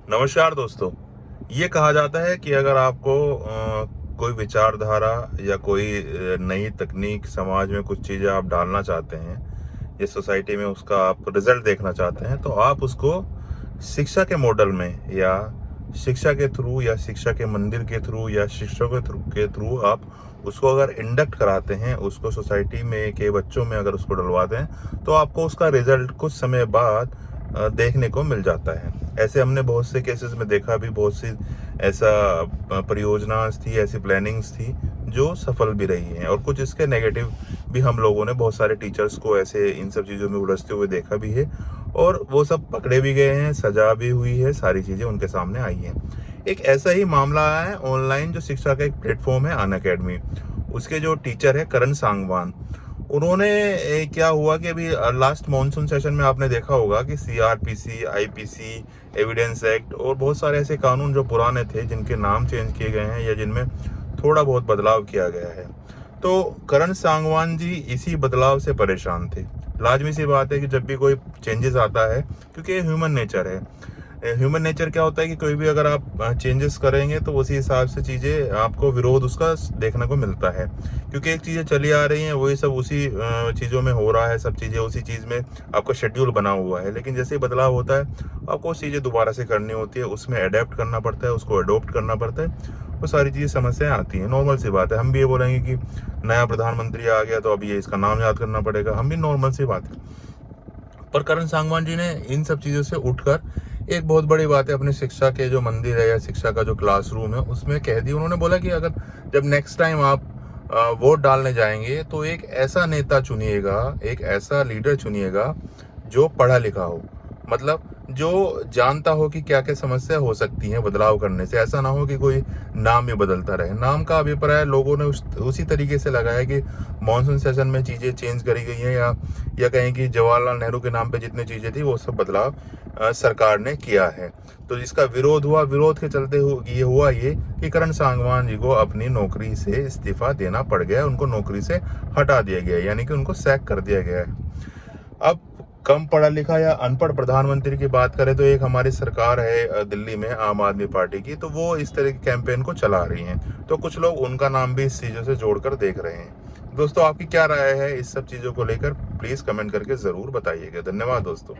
नमस्कार दोस्तों। ये कहा जाता है कि अगर आपको कोई विचारधारा या कोई नई तकनीक समाज में कुछ चीज़ें आप डालना चाहते हैं या सोसाइटी में उसका आप रिजल्ट देखना चाहते हैं, तो आप उसको शिक्षा के मॉडल में या शिक्षा के थ्रू या शिक्षा के मंदिर के थ्रू या शिक्षकों के थ्रू आप उसको अगर इंडक्ट कराते हैं, उसको सोसाइटी में के बच्चों में अगर उसको डलवाते हैं, तो आपको उसका रिजल्ट कुछ समय बाद देखने को मिल जाता है। ऐसे हमने बहुत से केसेस में देखा भी, बहुत सी ऐसा परियोजनाएं थी, ऐसी प्लानिंग्स थी जो सफल भी रही हैं, और कुछ इसके नेगेटिव भी हम लोगों ने बहुत सारे टीचर्स को ऐसे इन सब चीज़ों में उलझते हुए देखा भी है, और वो सब पकड़े भी गए हैं, सजा भी हुई है, सारी चीज़ें उनके सामने आई हैं। एक ऐसा ही मामला है ऑनलाइन, जो शिक्षा का एक प्लेटफॉर्म है अनअकैडमी। उसके जो टीचर है करण सांगवान, उन्होंने क्या हुआ कि अभी लास्ट मॉनसून सेशन में आपने देखा होगा कि सीआरपीसी, आईपीसी, एविडेंस एक्ट और बहुत सारे ऐसे कानून जो पुराने थे, जिनके नाम चेंज किए गए हैं या जिनमें थोड़ा बहुत बदलाव किया गया है। तो करण सांगवान जी इसी बदलाव से परेशान थे। लाजमी सी बात है कि जब भी कोई चेंजेस आता है, क्योंकि ये ह्यूमन नेचर है। ह्यूमन नेचर क्या होता है कि कोई भी अगर आप चेंजेस करेंगे तो उसी हिसाब से चीज़ें आपको विरोध उसका देखने को मिलता है, क्योंकि एक चीज़ें चली आ रही हैं, वही सब उसी चीज़ों में हो रहा है, सब चीज़ें उसी चीज़ में आपका शेड्यूल बना हुआ है। लेकिन जैसे ही बदलाव होता है, आपको वो चीज़ें दोबारा से करनी होती है, उसमें अडेप्ट करना पड़ता है, उसको अडोप्ट करना पड़ता है। वो सारी चीज़ें समस्याएं आती हैं, नॉर्मल सी बात है। हम भी ये बोलेंगे कि नया प्रधानमंत्री आ गया तो अब ये इसका नाम याद करना पड़ेगा, हम भी नॉर्मल सी बात है। पर करण सांगवान जी ने इन सब चीज़ों से उठकर एक बहुत बड़ी बात है अपने शिक्षा के जो मंदिर है या शिक्षा का जो क्लासरूम है उसमें कह दी। उन्होंने बोला कि अगर जब नेक्स्ट टाइम आप वोट डालने जाएंगे तो एक ऐसा नेता चुनिएगा, एक ऐसा लीडर चुनिएगा जो पढ़ा लिखा हो, मतलब जो जानता हो कि क्या क्या समस्या हो सकती हैं बदलाव करने से। ऐसा ना हो कि कोई नाम ही बदलता रहे। नाम का अभिप्राय लोगों ने उसी तरीके से लगाया कि मॉनसून सेशन में चीज़ें चेंज करी गई हैं, या कहें कि जवाहरलाल नेहरू के नाम पे जितनी चीज़ें थी वो सब बदलाव सरकार ने किया है। तो इसका विरोध हुआ, विरोध के चलते ये हुआ कि करण सांगवान जी को अपनी नौकरी से इस्तीफा देना पड़ गया, उनको नौकरी से हटा दिया गया, यानी कि उनको सैक कर दिया गया है। अब कम पढ़ा लिखा या अनपढ़ प्रधानमंत्री की बात करें तो एक हमारी सरकार है दिल्ली में आम आदमी पार्टी की, तो वो इस तरह के कैंपेन को चला रही हैं, तो कुछ लोग उनका नाम भी इस चीज़ों से जोड़कर देख रहे हैं। दोस्तों, आपकी क्या राय है इस सब चीज़ों को लेकर? प्लीज़ कमेंट करके ज़रूर बताइएगा। धन्यवाद दोस्तों।